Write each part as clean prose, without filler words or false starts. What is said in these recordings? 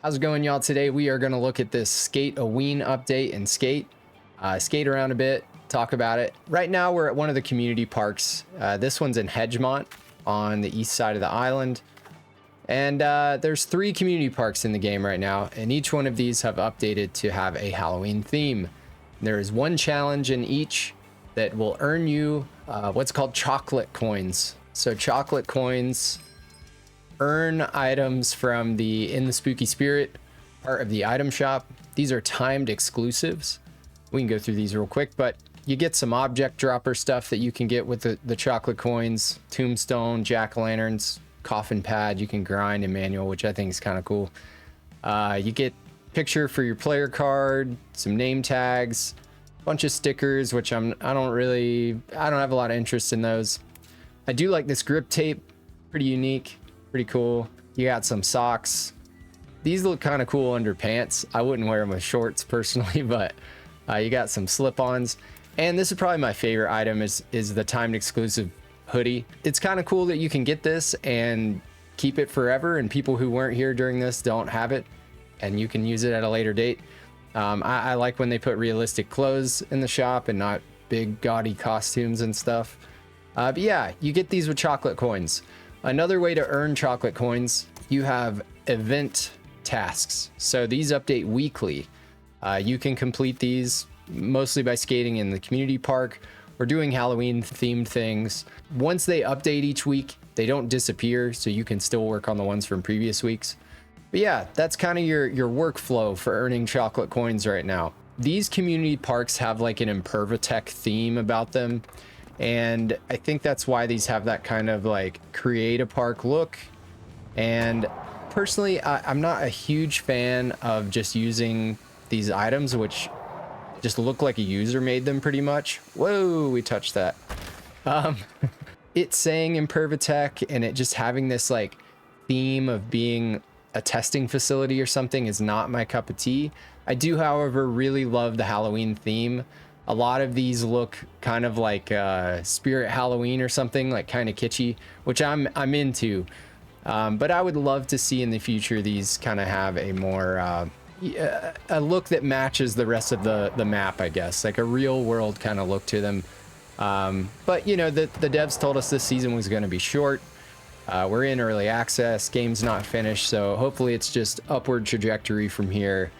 How's it going, y'all? Today we are going to look at this skate-o-ween update and skate around a bit, talk about it. Right now we're at one of the community parks. This one's in Hedgemont on the east side of the island. And there's 3 community parks in the game right now, and each one of these have updated to have a Halloween theme. There is one challenge in each that will earn you what's called chocolate coins. So chocolate coins earn items from the In the Spooky Spirit part of the item shop. These are timed exclusives. We can go through these real quick, but you get some object dropper stuff that you can get with the chocolate coins, tombstone, jack-o'-lanterns, coffin pad you can grind in manual, which I think is kind of cool. You get picture for your player card, some name tags, bunch of stickers, which I don't have a lot of interest in those. I do like this grip tape, pretty unique. Pretty cool. You got some socks. These look kind of cool under pants. I wouldn't wear them with shorts personally, but you got some slip-ons. And this is probably my favorite item is the timed exclusive hoodie. It's kind of cool that you can get this and keep it forever, and people who weren't here during this don't have it, and you can use it at a later date. I like when they put realistic clothes in the shop and not big gaudy costumes and stuff. But yeah, you get these with chocolate coins. Another way to earn chocolate coins, you have event tasks. So these update weekly. You can complete these mostly by skating in the community park or doing Halloween themed things. Once they update each week, they don't disappear, so you can still work on the ones from previous weeks. But yeah, that's kind of your workflow for earning chocolate coins right now. These community parks have like an impervatech theme about them. And I think that's why these have that kind of like create a park look. And personally, I'm not a huge fan of just using these items, which just look like a user made them pretty much. Whoa, we touched that. It's saying impervatech and it just having this like theme of being a testing facility or something is not my cup of tea. I do, however, really love the Halloween theme. A lot of these look kind of like Spirit Halloween or something, like kind of kitschy, which I'm into. But I would love to see in the future these kind of have a more a look that matches the rest of the map, I guess, like a real world kind of look to them. But you know, the devs told us this season was going to be short. We're in early access, game's not finished, so hopefully it's just upward trajectory from here.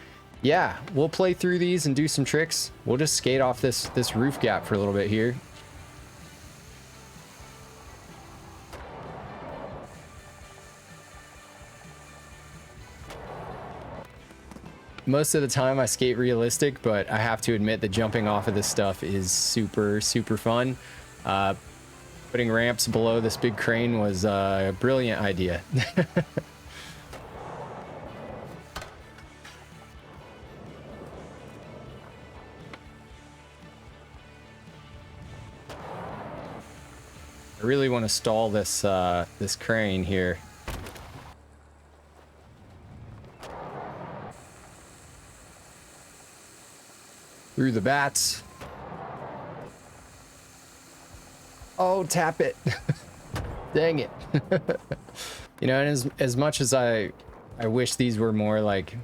Yeah, we'll play through these and do some tricks. We'll just skate off this roof gap for a little bit here. Most of the time I skate realistic, but I have to admit that jumping off of this stuff is super fun. Putting ramps below this big crane was a brilliant idea. I really want to stall this this crane here. Through the bats. Oh, tap it. Dang it. You know, and as much as I wish these were more like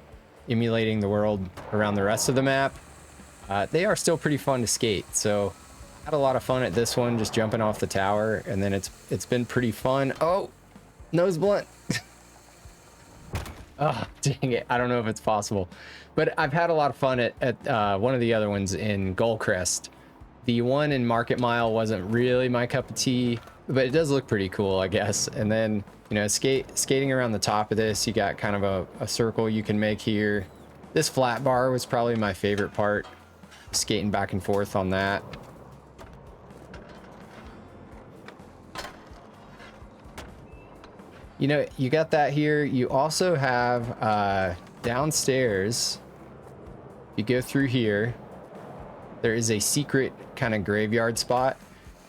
emulating the world around the rest of the map, they are still pretty fun to skate. So had a lot of fun at this one, just jumping off the tower, and then it's been pretty fun. Oh, nose blunt. Oh, dang it. I don't know if it's possible, but I've had a lot of fun at one of the other ones in Crest. The one in Market Mile wasn't really my cup of tea, but it does look pretty cool, I guess. And then, you know, skating around the top of this, you got kind of a circle you can make here. This flat bar was probably my favorite part, skating back and forth on that. You know, you got that here. You also have downstairs, you go through here, there is a secret kind of graveyard spot,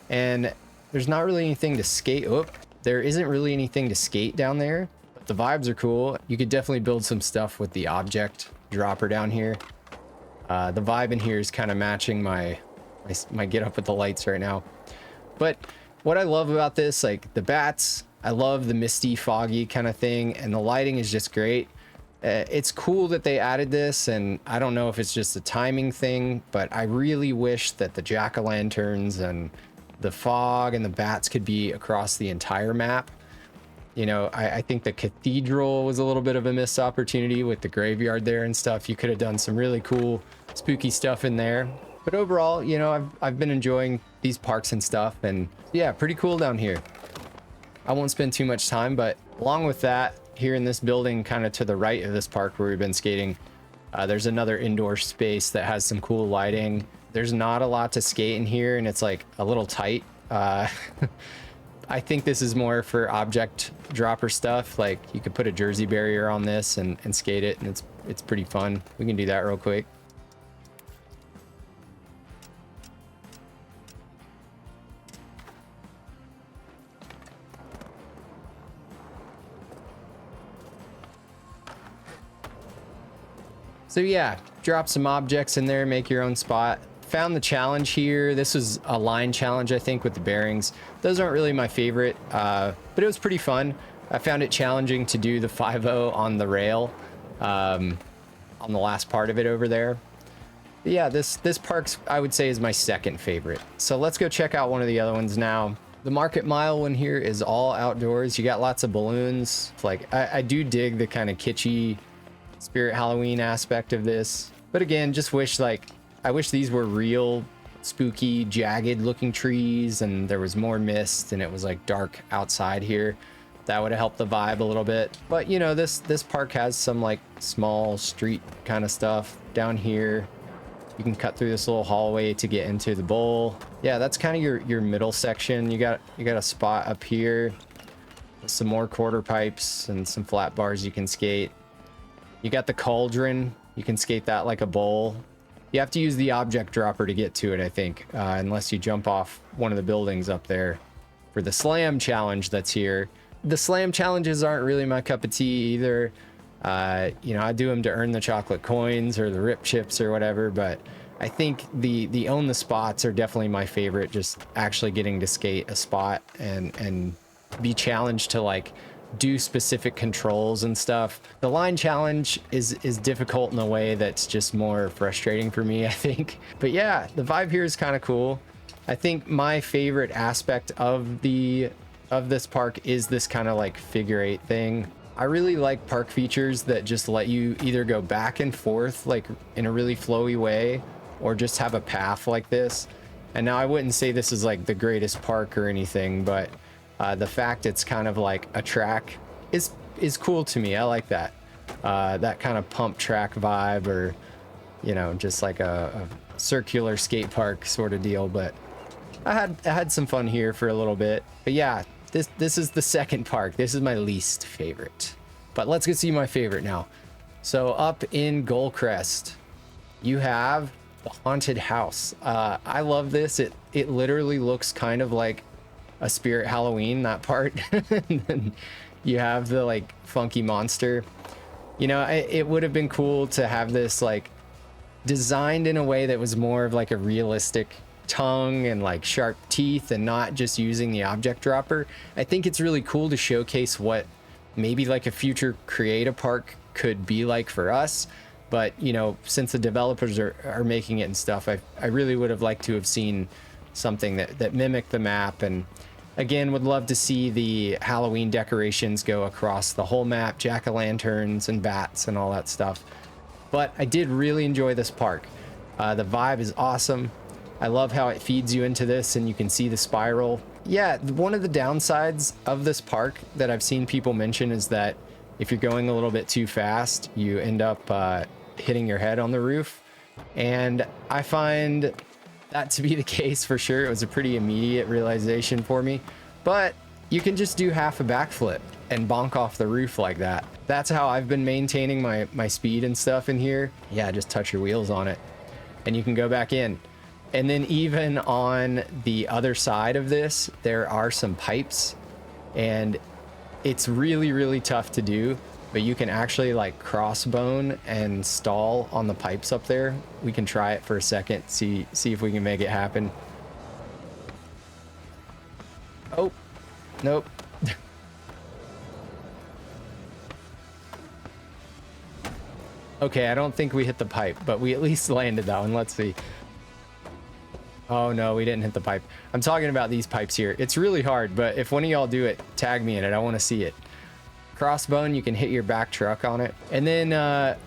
and there's not really anything to skate. Oh, there isn't really anything to skate down there, but the vibes are cool. You could definitely build some stuff with the object dropper down here. The vibe in here is kind of matching my get up with the lights right now. But what I love about this, like the bats, I love the misty, foggy kind of thing, and the lighting is just great. It's cool that they added this, and I don't know if it's just a timing thing, but I really wish that the jack-o'-lanterns and the fog and the bats could be across the entire map. You know, I think the cathedral was a little bit of a missed opportunity with the graveyard there and stuff. You could have done some really cool, spooky stuff in there. But overall, you know, I've been enjoying these parks and stuff, and yeah, pretty cool down here. I won't spend too much time, but along with that, here in this building, kind of to the right of this park where we've been skating, there's another indoor space that has some cool lighting. There's not a lot to skate in here, and it's like a little tight. I think this is more for object dropper stuff. Like you could put a jersey barrier on this and skate it, and it's pretty fun. We can do that real quick. So yeah, drop some objects in there, make your own spot. Found the challenge here. This was a line challenge, I think, with the bearings. Those aren't really my favorite, but it was pretty fun. I found it challenging to do the 5-0 on the rail, on the last part of it over there. But yeah, this park's, I would say, is my second favorite. So let's go check out one of the other ones now. The Market Mile one here is all outdoors. You got lots of balloons. Like I do dig the kind of kitschy Spirit Halloween aspect of this, but again, just wish I wish these were real spooky, jagged looking trees, and there was more mist, and it was like dark outside here. That would have helped the vibe a little bit. But you know, this park has some like small street kind of stuff down here. You can cut through this little hallway to get into the bowl. Yeah, that's kind of your middle section. You got a spot up here with some more quarter pipes and some flat bars you can skate. You got the cauldron. You can skate that like a bowl. You have to use the object dropper to get to it, I think, unless you jump off one of the buildings up there. For the slam challenge that's here, the slam challenges aren't really my cup of tea either. You know, I do them to earn the chocolate coins or the rip chips or whatever, but I think the own the spots are definitely my favorite. Just actually getting to skate a spot and be challenged to like do specific controls and stuff. The line challenge is difficult in a way that's just more frustrating for me, I think. But yeah, the vibe here is kind of cool. I think my favorite aspect of this park is this kind of like figure eight thing. I really like park features that just let you either go back and forth like in a really flowy way, or just have a path like this. And now I wouldn't say this is like the greatest park or anything, but the fact it's kind of like a track is cool to me. I like that. That kind of pump track vibe, or, you know, just like a circular skate park sort of deal. But I had some fun here for a little bit. But yeah, this is the second park. This is my least favorite. But let's go see my favorite now. So up in Crest, you have the haunted house. I love this. It literally looks kind of like a Spirit Halloween, that part. And then you have the like funky monster. You know, it would have been cool to have this like designed in a way that was more of like a realistic tongue and like sharp teeth, and not just using the object dropper. I think it's really cool to showcase what maybe like a future creative park could be like for us. But you know, since the developers are making it and stuff, I really would have liked to have seen something that mimicked the map. And again, would love to see the Halloween decorations go across the whole map, jack-o'-lanterns and bats and all that stuff. But I did really enjoy this park. The vibe is awesome. I love how it feeds you into this and you can see the spiral. Yeah, one of the downsides of this park that I've seen people mention is that if you're going a little bit too fast, you end up hitting your head on the roof. And I find that to be the case for sure. It was a pretty immediate realization for me. But you can just do half a backflip and bonk off the roof like that. That's how I've been maintaining my speed and stuff in here. Yeah, just touch your wheels on it and you can go back in. And then even on the other side of this, there are some pipes, and it's really, really tough to do, but you can actually like crossbone and stall on the pipes up there. We can try it for a second, see if we can make it happen. Oh, nope. Okay, I don't think we hit the pipe, but we at least landed that one. Let's see. Oh no, we didn't hit the pipe. I'm talking about these pipes here. It's really hard, but if one of y'all do it, tag me in it. I want to see it. Crossbone, you can hit your back truck on it. And then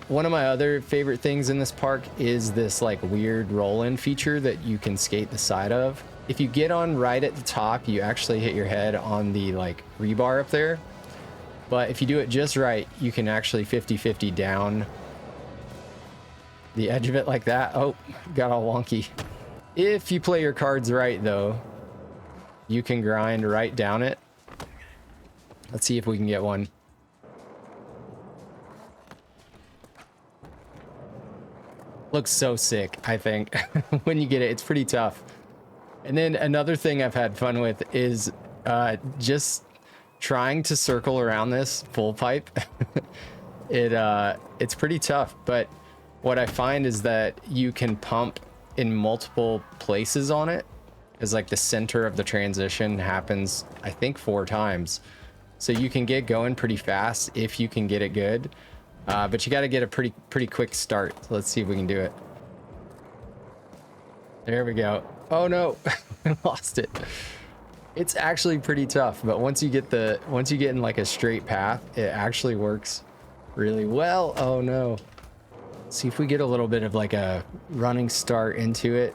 one of my other favorite things in this park is this like weird roll-in feature that you can skate the side of. If you get on right at the top, you actually hit your head on the like rebar up there. But if you do it just right, you can actually 50-50 down the edge of it like that. Oh, got all wonky. If you play your cards right though, you can grind right down it. Let's see if we can get one. Looks so sick, I think. When you get it, it's pretty tough. And then another thing I've had fun with is just trying to circle around this full pipe. It's pretty tough, but what I find is that you can pump in multiple places on it, as like the center of the transition happens, I think 4 times. So you can get going pretty fast if you can get it good. But you got to get a pretty quick start. So let's see if we can do it. There we go. Oh no, I lost it. It's actually pretty tough, but once you get in like a straight path, it actually works really well. Oh no. See if we get a little bit of like a running start into it.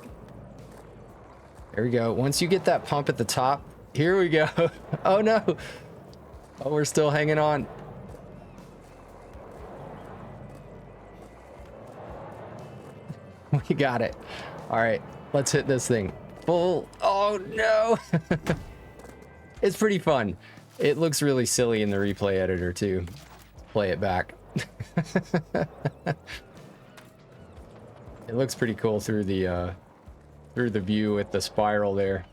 There we go. Once you get that pump at the top, here we go. Oh no. Oh, we're still hanging on. We got it. All right, let's hit this thing. Full. Oh no. It's pretty fun. It looks really silly in the replay editor too. Play it back. It looks pretty cool through the view with the spiral there.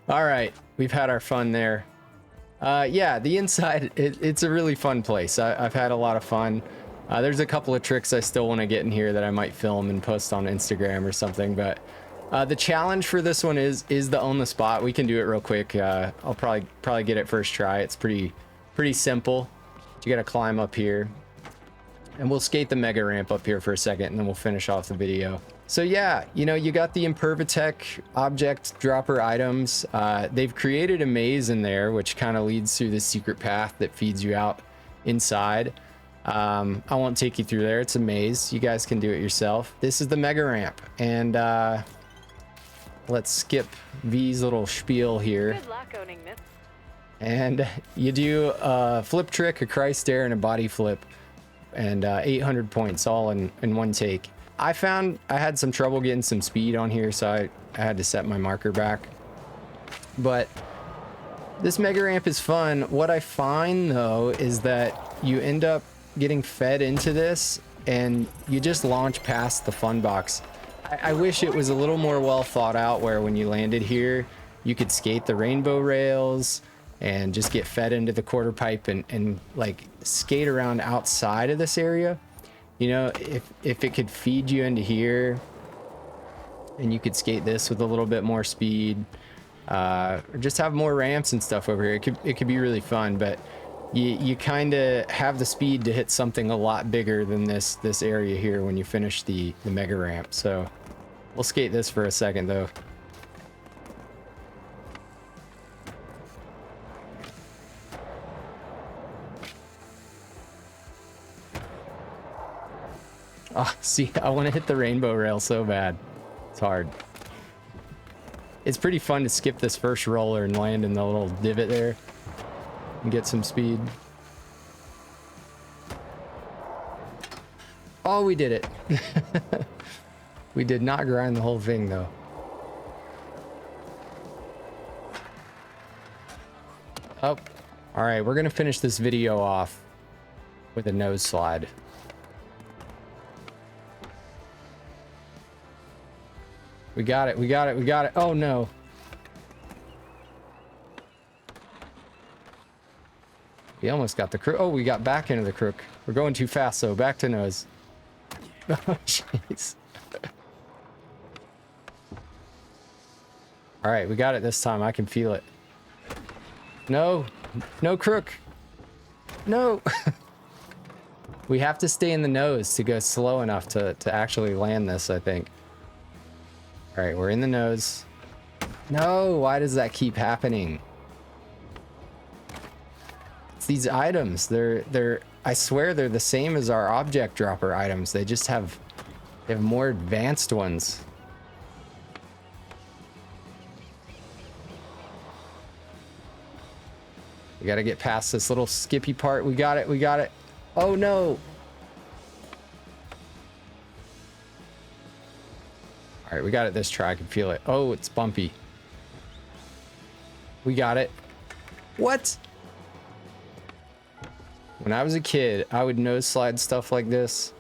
All right, we've had our fun there. Yeah, the inside, it's a really fun place. I've had a lot of fun. There's a couple of tricks I still want to get in here that I might film and post on Instagram or something, but the challenge for this one is the on the spot. We can do it real quick. I'll probably get it first try. It's pretty simple. You got to climb up here, and we'll skate the mega ramp up here for a second, and then we'll finish off the video. So yeah, you know, you got the Impervatech object dropper items. They've created a maze in there, which kind of leads through this secret path that feeds you out inside. I won't take you through there. It's a maze. You guys can do it yourself. This is the mega ramp, and let's skip V's little spiel here. Good luck owning this. And you do a flip trick, a Crest air, and a body flip, and 800 points all in one take. I found I had some trouble getting some speed on here, so I had to set my marker back. But this mega ramp is fun. What I find though is that you end up getting fed into this and you just launch past the fun box. I wish it was a little more well thought out, where when you landed here you could skate the rainbow rails and just get fed into the quarter pipe and like skate around outside of this area. You know, if it could feed you into here and you could skate this with a little bit more speed, or just have more ramps and stuff over here, it could be really fun. But you kind of have the speed to hit something a lot bigger than this area here when you finish the mega ramp. So we'll skate this for a second though. Oh, see, I want to hit the rainbow rail so bad. It's hard. It's pretty fun to skip this first roller and land in the little divot there and get some speed. Oh, we did it. We did not grind the whole thing though. Oh, all right, we're gonna finish this video off with a nose slide. We got it, we got it, we got it. Oh no. We almost got the crook. Oh, we got back into the crook. We're going too fast, so back to nose. Oh, jeez. All right, we got it this time. I can feel it. No, no crook. No. We have to stay in the nose to go slow enough to actually land this, I think. All right, we're in the nose. No, why does that keep happening? It's these items. I swear they're the same as our object dropper items. They just have more advanced ones. We gotta get past this little skippy part. We got it, we got it. Oh no. All right, we got it this try. I can feel it. Oh, it's bumpy. We got it. What? When I was a kid, I would nose slide stuff like this.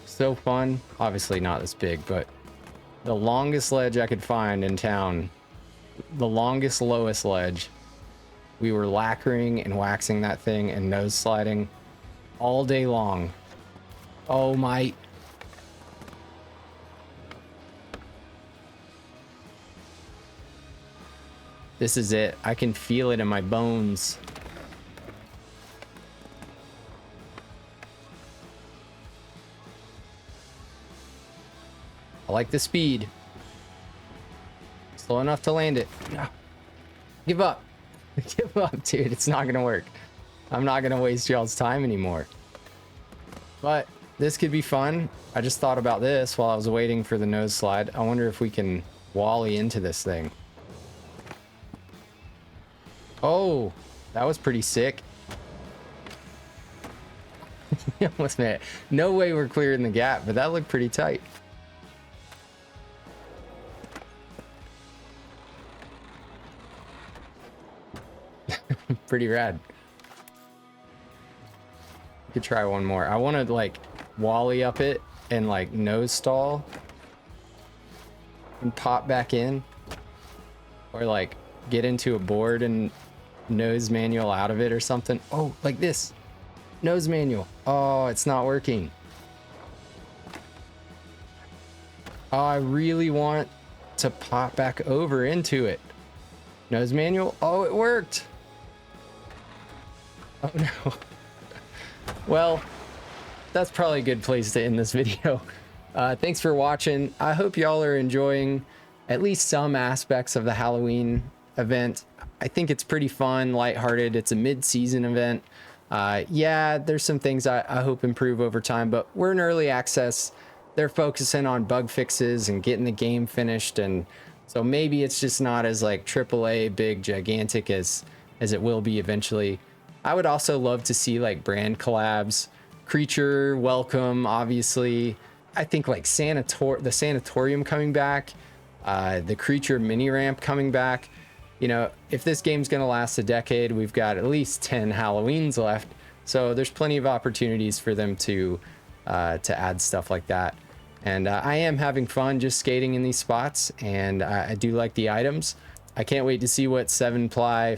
So fun. Obviously not this big, but the longest ledge I could find in town, the longest, lowest ledge, we were lacquering and waxing that thing and nose sliding all day long. Oh my. This is it. I can feel it in my bones. I like the speed. Slow enough to land it. No. Give up. Give up, dude. It's not gonna work. I'm not gonna waste y'all's time anymore. But this could be fun. I just thought about this while I was waiting for the nose slide. I wonder if we can wally into this thing. Oh, that was pretty sick. Almost made it. No way we're clearing the gap, but that looked pretty tight. Pretty rad. We could try one more. I want to like wally up it and like nose stall and pop back in, or like get into a board and nose manual out of it or something. Oh, like this. Nose manual. Oh, it's not working. Oh, I really want to pop back over into it. Nose manual. Oh, it worked. Oh no. Well, that's probably a good place to end this video. Thanks for watching. I hope y'all are enjoying at least some aspects of the Halloween event. I think it's pretty fun, lighthearted. It's a mid-season event. Yeah, there's some things I hope improve over time, but we're in early access. They're focusing on bug fixes and getting the game finished, and so maybe it's just not as like AAA big gigantic as it will be eventually. I would also love to see like brand collabs, Creature, Welcome, obviously. I think like the Sanatorium coming back, the Creature mini ramp coming back. You know, if this game's gonna last a decade, we've got at least 10 Halloweens left, so there's plenty of opportunities for them to add stuff like that. And I am having fun just skating in these spots, and I do like the items. I can't wait to see what 7-Ply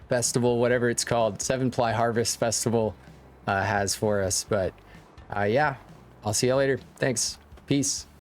Festival, whatever it's called, 7-Ply Harvest Festival has for us. But yeah, I'll see you later. Thanks. Peace.